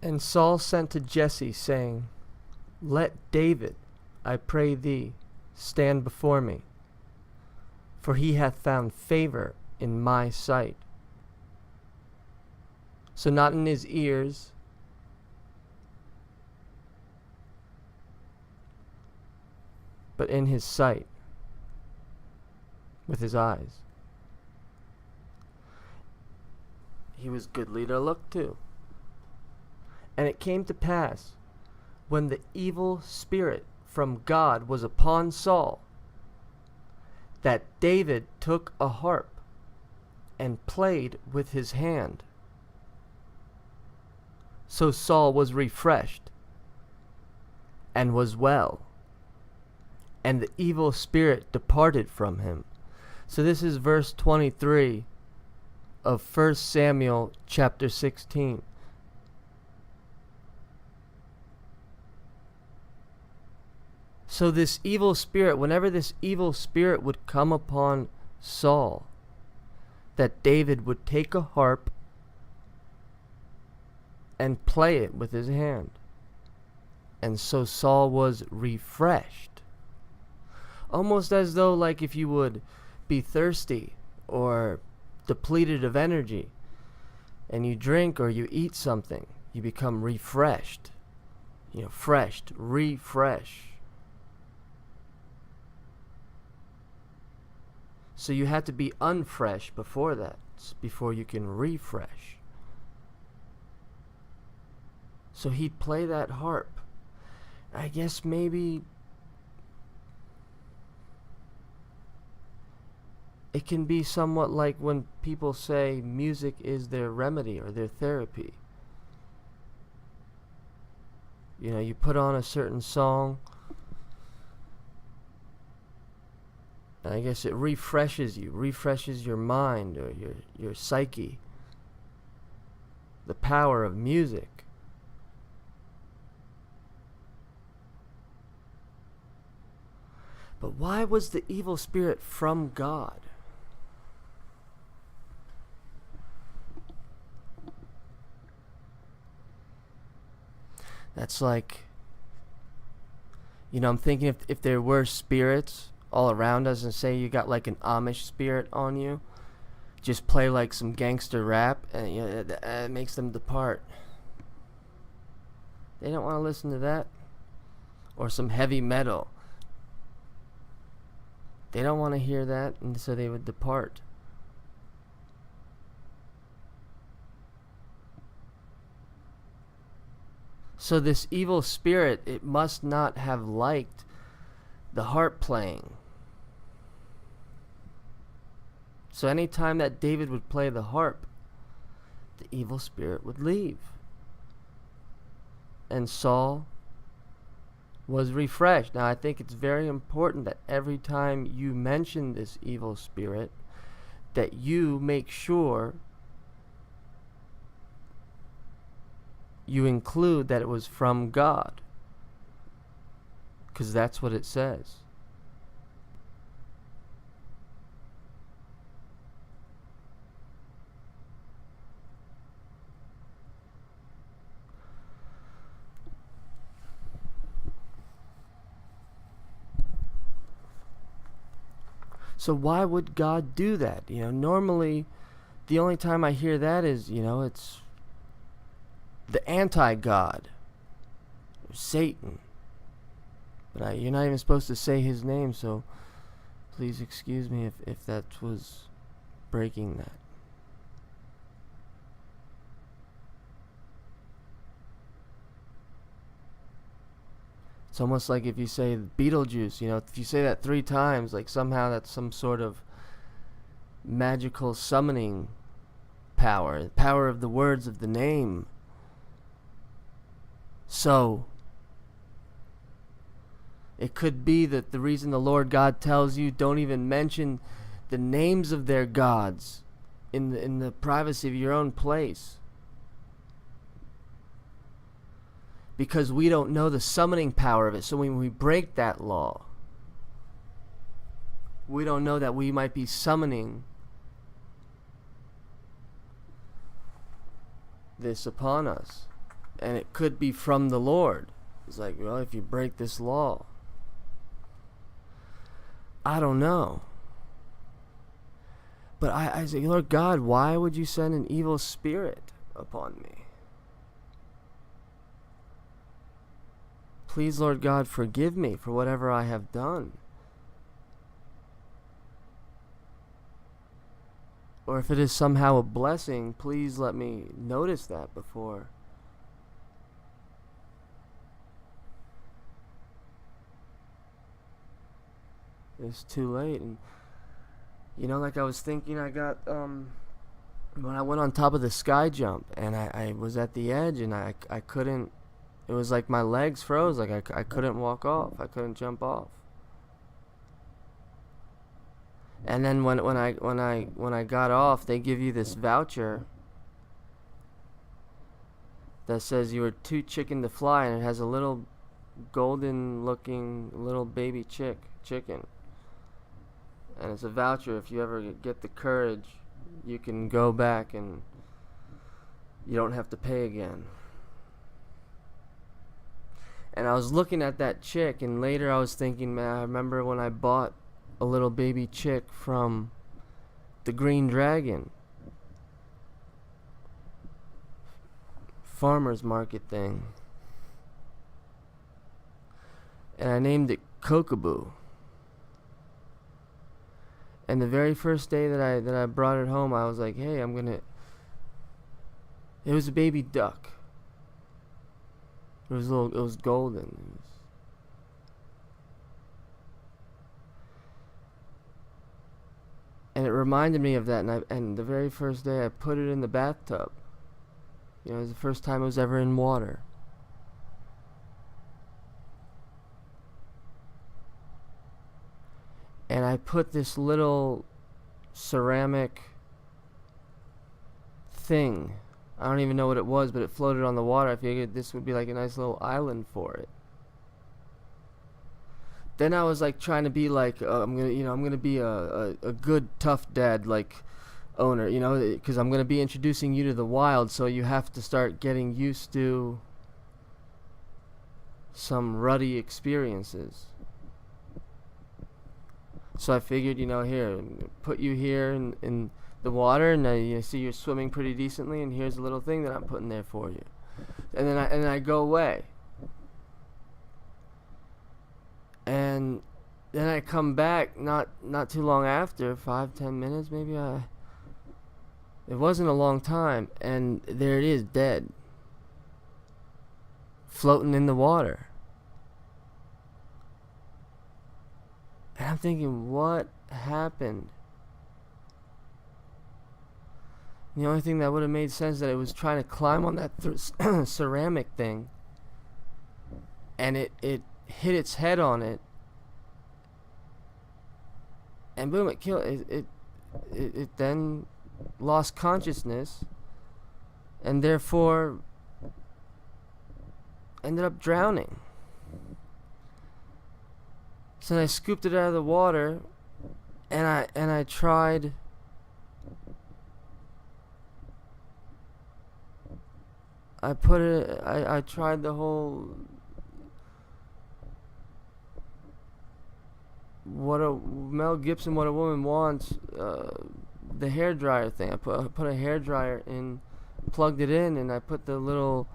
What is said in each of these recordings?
And Saul sent to Jesse, saying, Let David, I pray thee, stand before me, for he hath found favor in my sight. So not in his ears, but in his sight, with his eyes. He was goodly to look to. And it came to pass, when the evil spirit from God was upon Saul, that David took a harp and played with his hand. So Saul was refreshed and was well, and the evil spirit departed from him. So this is verse 23 of 1 Samuel chapter 16. So this evil spirit, whenever this evil spirit would come upon Saul, that David would take a harp and play it with his hand. And so Saul was refreshed. Almost as though, like, if you would be thirsty or depleted of energy and you drink or you eat something, you become refreshed. Refresh. So you have to be unfresh before that, before you can refresh. So he'd play that harp. I guess maybe it can be somewhat like when people say music is their remedy or their therapy. You put on a certain song, and I guess it refreshes your mind or your psyche. The power of music. But why was the evil spirit from God? That's like, I'm thinking if there were spirits all around us, and say you got like an Amish spirit on you, just play like some gangster rap, and it makes them depart. They don't want to listen to that. Or some heavy metal. They don't want to hear that, and so they would depart. So this evil spirit, it must not have liked the harp playing. So anytime that David would play the harp, the evil spirit would leave. And Saul was refreshed. Now I think it's very important that every time you mention this evil spirit, that you make sure you include that it was from God. Because that's what it says. So why would God do that? Normally, the only time I hear that is, it's the anti-God, or Satan. But you're not even supposed to say his name, so please excuse me if that was breaking that. It's almost like if you say Beetlejuice, if you say that 3 times, like somehow that's some sort of magical summoning power, the power of the words of the name. So it could be that the reason the Lord God tells you don't even mention the names of their gods in the privacy of your own place, because we don't know the summoning power of it. So when we break that law, we don't know that we might be summoning this upon us. and it could be from the Lord. It's like, well, if you break this law, I don't know. But I say, Lord God, why would you send an evil spirit upon me? Please, Lord God, forgive me for whatever I have done. Or if it is somehow a blessing, please let me notice that before it's too late. And like I was thinking, I got when I went on top of the sky jump, and I was at the edge, and I couldn't. It was like my legs froze, like I couldn't walk off. I couldn't jump off. And then when I got off, they give you this voucher that says you were too chicken to fly, and it has a little golden looking little baby chicken. And it's a voucher. If you ever get the courage, you can go back and you don't have to pay again. And I was looking at that chick, and later I was thinking, man, I remember when I bought a little baby chick from the Green Dragon farmer's market thing, and I named it Cockaboo. And the very first day that I brought it home, I was like, hey, it was a baby duck. It was golden. And it reminded me of that, and the very first day I put it in the bathtub. It was the first time it was ever in water. And I put this little ceramic thing. I don't even know what it was, but it floated on the water. I figured this would be like a nice little island for it. Then I was like trying to be like, I'm gonna be a good tough dad like owner, because I'm gonna be introducing you to the wild, so you have to start getting used to some ruddy experiences. So I figured, here, put you here in the water, and you see you're swimming pretty decently, and here's a little thing that I'm putting there for you. And then I go away. And then I come back not too long after, 5-10 minutes maybe. It wasn't a long time, and there it is, dead, floating in the water. And I'm thinking, what happened? The only thing that would have made sense is that it was trying to climb on that ceramic thing, and it hit its head on it, and boom, it killed it. It then lost consciousness, and therefore ended up drowning. So I scooped it out of the water, and I tried. I tried the whole Mel Gibson, What a Woman Wants, the hairdryer thing. I put a hairdryer in, plugged it in, and I put the little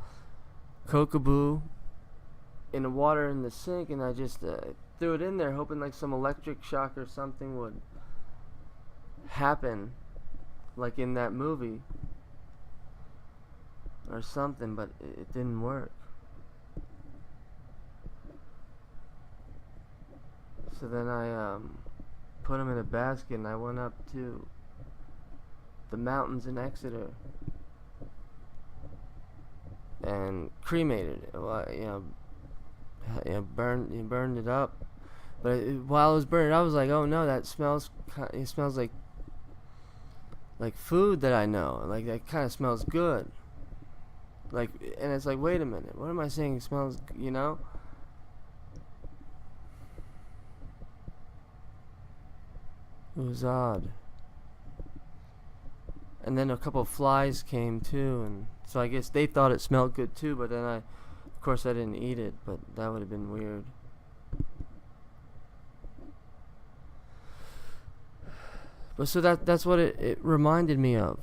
Cockaboo in the water in the sink, and I just threw it in there, hoping like some electric shock or something would happen, like in that movie or something, but it didn't work. So then I put them in a basket, and I went up to the mountains in Exeter and cremated it. Well, burned it up. But while it was burning, I was like, oh no, it smells like food that I know. Like, that kind of smells good. Like, and it's like, wait a minute, what am I saying? It smells, It was odd. And then a couple of flies came too, and So I guess they thought it smelled good too, but then of course I didn't eat it, but that would have been weird. But so that's what it reminded me of.